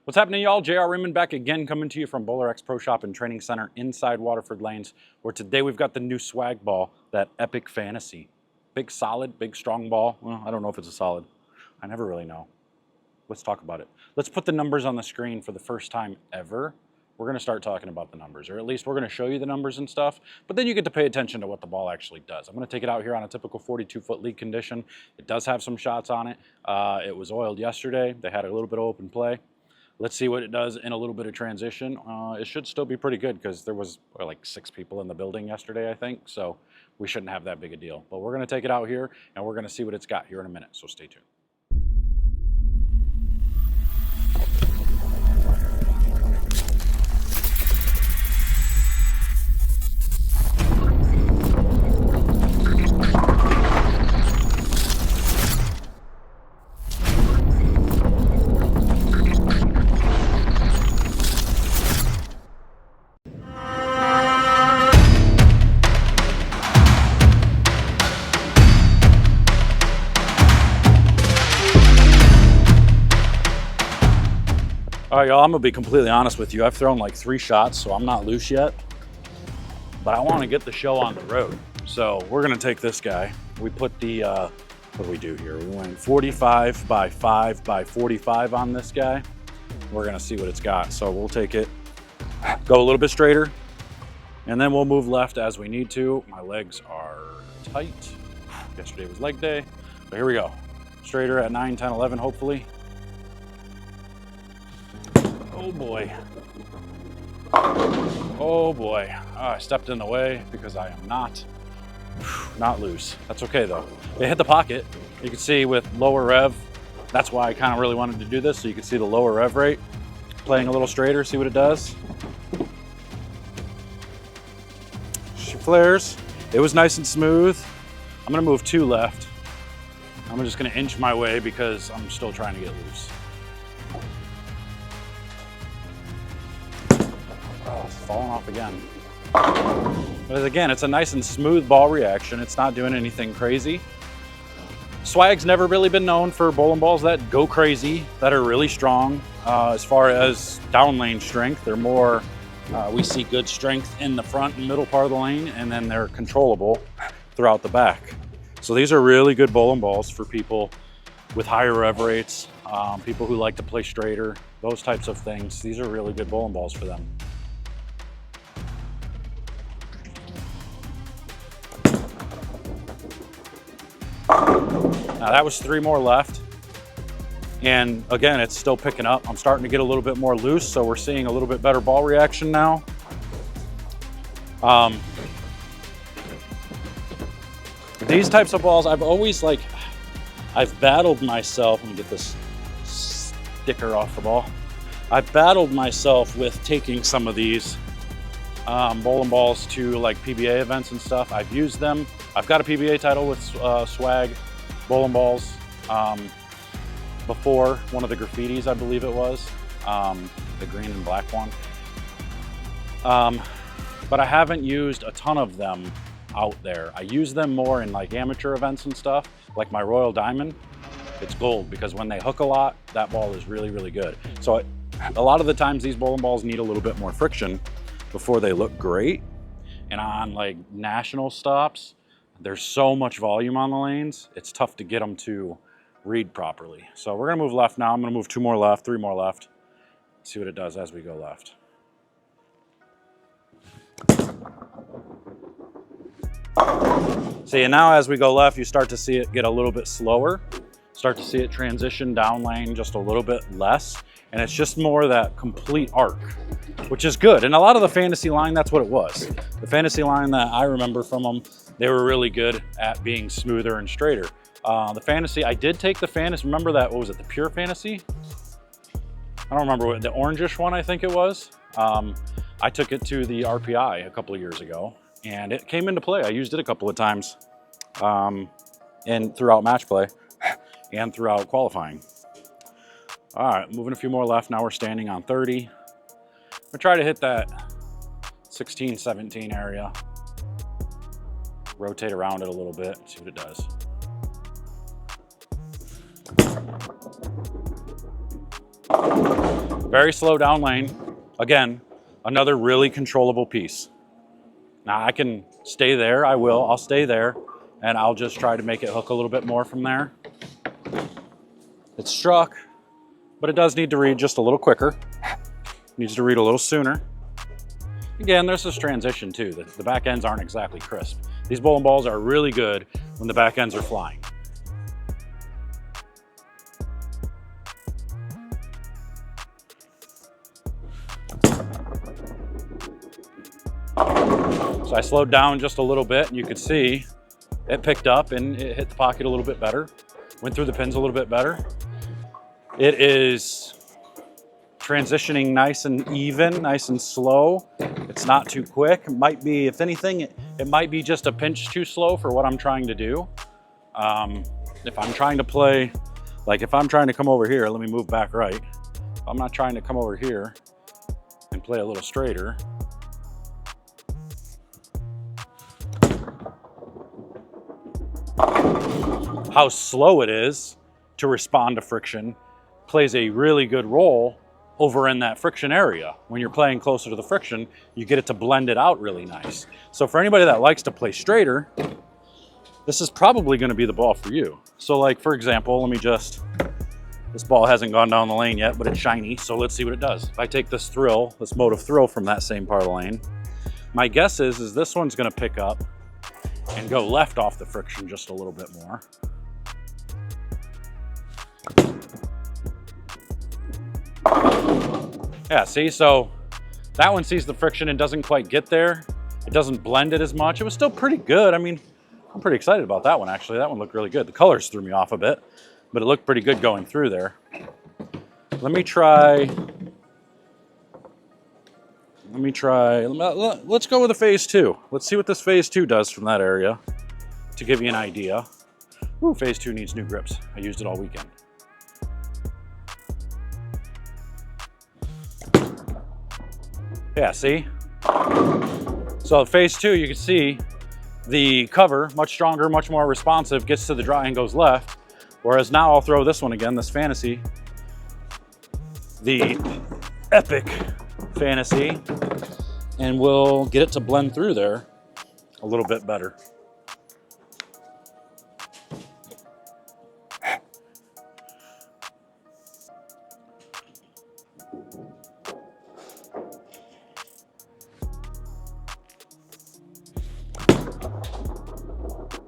What's happening, y'all? JR Raymond back again, coming to you from BowlerX Pro Shop and Training Center inside Waterford Lanes, where today we've got the new swag ball, that Epic Fantasy. Big solid, big strong ball. Well, I don't know if it's a solid. I never really know. Let's talk about it. Let's put the numbers on the screen for the first time ever. We're going to start talking about the numbers, or at least we're going to show you the numbers and stuff, but then you get to pay attention to what the ball actually does. I'm going to take it out here on a typical 42-foot league condition. It does have some shots on it. It was oiled yesterday. They had a little bit of open play. Let's see what it does in a little bit of transition. It should still be pretty good because there was like 6 people in the building yesterday, I think, so we shouldn't have that big a deal. But we're going to take it out here, and we're going to see what it's got here in a minute, so stay tuned. All right, y'all, I'm gonna be completely honest with you. I've thrown like 3 shots, so I'm not loose yet, but I wanna get the show on the road. So we're gonna take this guy. We put the, what do we do here? We went 45 by 5 by 45 on this guy. We're gonna see what it's got. So we'll take it, go a little bit straighter, and then we'll move left as we need to. My legs are tight. Yesterday was leg day, but here we go. Straighter at 9, 10, 11, hopefully. Oh boy. Oh boy. I stepped in the way because I am not loose. That's okay though. It hit the pocket. You can see with lower rev. That's why I kind of really wanted to do this, so you can see the lower rev rate. Playing a little straighter, see what it does. She flares. It was nice and smooth. I'm gonna move 2 left. I'm just gonna inch my way because I'm still trying to get loose. Falling off again. But again, it's a nice and smooth ball reaction. It's not doing anything crazy. Swag's never really been known for bowling balls that go crazy, that are really strong. As far as down lane strength, they're more, we see good strength in the front and middle part of the lane, and then they're controllable throughout the back. So these are really good bowling balls for people with higher rev rates, people who like to play straighter, those types of things. These are really good bowling balls for them. Now that was 3 more left. And again, it's still picking up. I'm starting to get a little bit more loose, so we're seeing a little bit better ball reaction now. These types of balls, I've always I've battled myself. Let me get this sticker off the ball. I've battled myself with taking some of these bowling balls to like PBA events and stuff. I've used them. I've got a PBA title with swag bowling balls before, one of the graffitis, I believe it was, the green and black one. But I haven't used a ton of them out there. I use them more in like amateur events and stuff, like my Royal Diamond. It's gold because when they hook a lot, that ball is really, really good. So a lot of the times these bowling balls need a little bit more friction before they look great. And on like national stops, there's so much volume on the lanes, it's tough to get them to read properly. So we're gonna move left now. I'm gonna move 2 more left, 3 more left. See what it does as we go left. See, and now as we go left, you start to see it get a little bit slower. Start to see it transition down lane just a little bit less. And it's just more that complete arc, which is good. And a lot of the fantasy line, that's what it was. The fantasy line that I remember from them, they were really good at being smoother and straighter. The fantasy, I did take the fantasy, remember that, what was it, the pure fantasy? I don't remember what, the orangish one I think it was. I took it to the RPI a couple of years ago, and it came into play. I used it a couple of times throughout match play and throughout qualifying. All right, moving a few more left. Now we're standing on 30. I'm gonna try to hit that 16, 17 area. Rotate around it a little bit, see what it does. Very slow down lane. Again, another really controllable piece. Now I can stay there, I will, I'll stay there, and I'll just try to make it hook a little bit more from there. It's struck, but it does need to read just a little quicker. Needs to read a little sooner. Again, there's this transition too. The back ends aren't exactly crisp. These bowling balls are really good when the back ends are flying. So I slowed down just a little bit, and you could see it picked up and it hit the pocket a little bit better. Went through the pins a little bit better. It is transitioning nice and even, nice and slow. It's not too quick. It might be, if anything, it might be just a pinch too slow for what I'm trying to do. If I'm trying to play, like if I'm trying to come over here, let me move back right. If I'm not trying to come over here and play a little straighter. How slow it is to respond to friction plays a really good role over in that friction area. When you're playing closer to the friction, you get it to blend it out really nice. So for anybody that likes to play straighter, this is probably going to be the ball for you. So like, for example, this ball hasn't gone down the lane yet, but it's shiny, so let's see what it does. If I take this mode of thrill from that same part of the lane, my guess is this one's going to pick up and go left off the friction just a little bit more. Yeah, see, so that one sees the friction and doesn't quite get there. It doesn't blend it as much. It was still pretty good. I mean, I'm pretty excited about that one, actually. That one looked really good. The colors threw me off a bit, but it looked pretty good going through there. Let's go with a phase 2. Let's see what this phase 2 does from that area to give you an idea. Ooh, phase 2 needs new grips. I used it all weekend. Yeah, see? So phase 2, you can see the cover, much stronger, much more responsive, gets to the dry and goes left. Whereas now I'll throw this one again, this Fantasy, the Epic Fantasy, and we'll get it to blend through there a little bit better.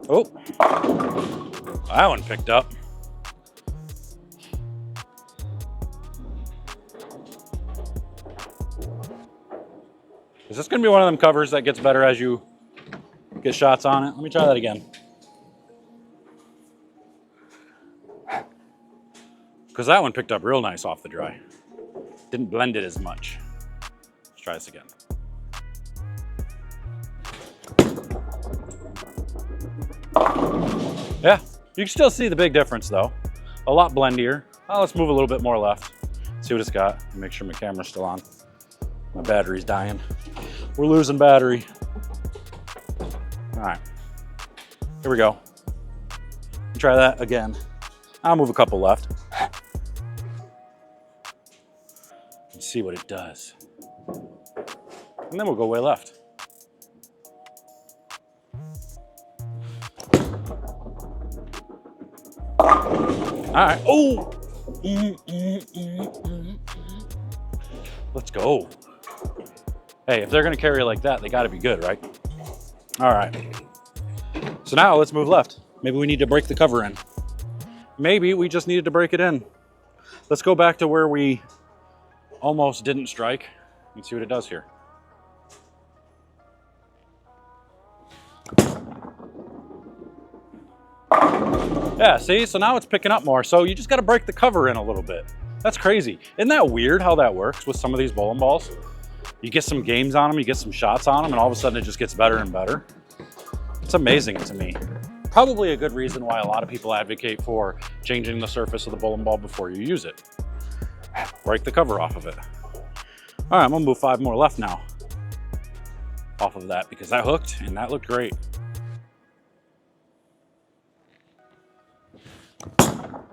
Oh, that one picked up. Is this going to be one of them covers that gets better as you get shots on it? Let me try that again. Because that one picked up real nice off the dry. Didn't blend it as much. Let's try this again. Yeah, you can still see the big difference though. A lot blendier. Oh, let's move a little bit more left. See what it's got. Make sure my camera's still on. My battery's dying. We're losing battery. All right, here we go. Try that again. I'll move a couple left. And see what it does. And then we'll go way left. All right. Oh! Let's go. Hey, if they're going to carry like that, they got to be good, right? All right. So now let's move left. Maybe we need to break the cover in. Maybe we just needed to break it in. Let's go back to where we almost didn't strike and see what it does here. Yeah, see, so now it's picking up more. So you just got to break the cover in a little bit. That's crazy. Isn't that weird how that works with some of these bowling balls? You get some games on them, you get some shots on them, and all of a sudden it just gets better and better. It's amazing to me. Probably a good reason why a lot of people advocate for changing the surface of the bowling ball before you use it. Break the cover off of it. All right, I'm gonna move 5 more left now off of that because that hooked and that looked great.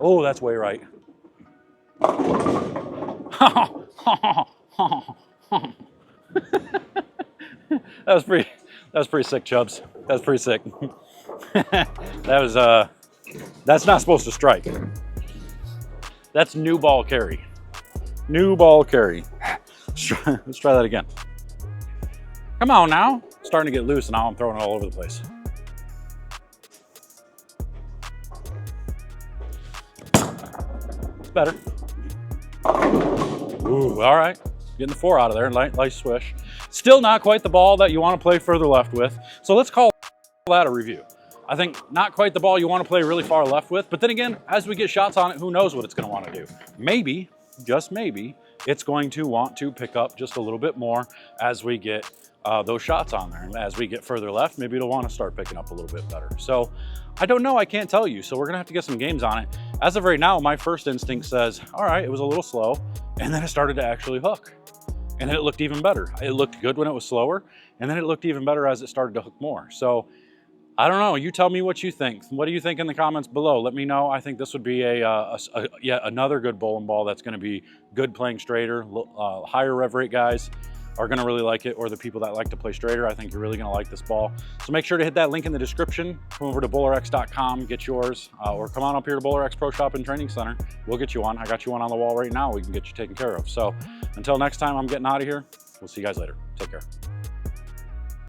Oh, that's way right. That was pretty sick, Chubbs. That was pretty sick. That's not supposed to strike. That's new ball carry. New ball carry. Let's try that again. Come on now. Starting to get loose and now I'm throwing it all over the place. Better. Ooh, all right. Getting the 4 out of there, nice swish. Still not quite the ball that you want to play further left with. So let's call that a review. I think not quite the ball you want to play really far left with, but then again, as we get shots on it, who knows what it's going to want to do. Maybe, just maybe, it's going to want to pick up just a little bit more as we get those shots on there. And as we get further left, maybe it'll want to start picking up a little bit better. So I don't know, I can't tell you. So we're gonna have to get some games on it. As of right now, my first instinct says, all right, it was a little slow. And then it started to actually hook. And then it looked even better. It looked good when it was slower. And then it looked even better as it started to hook more. So I don't know, you tell me what you think. What do you think in the comments below? Let me know. I think this would be yet another good bowling ball that's gonna be good playing straighter. Higher rev rate guys are gonna really like it, or the people that like to play straighter, I think you're really gonna like this ball. So make sure to hit that link in the description. Come over to BowlerX.com, get yours, or come on up here to BowlerX Pro Shop and Training Center. We'll get you one. I got you one on the wall right now. We can get you taken care of. So until next time, I'm getting out of here. We'll see you guys later. Take care.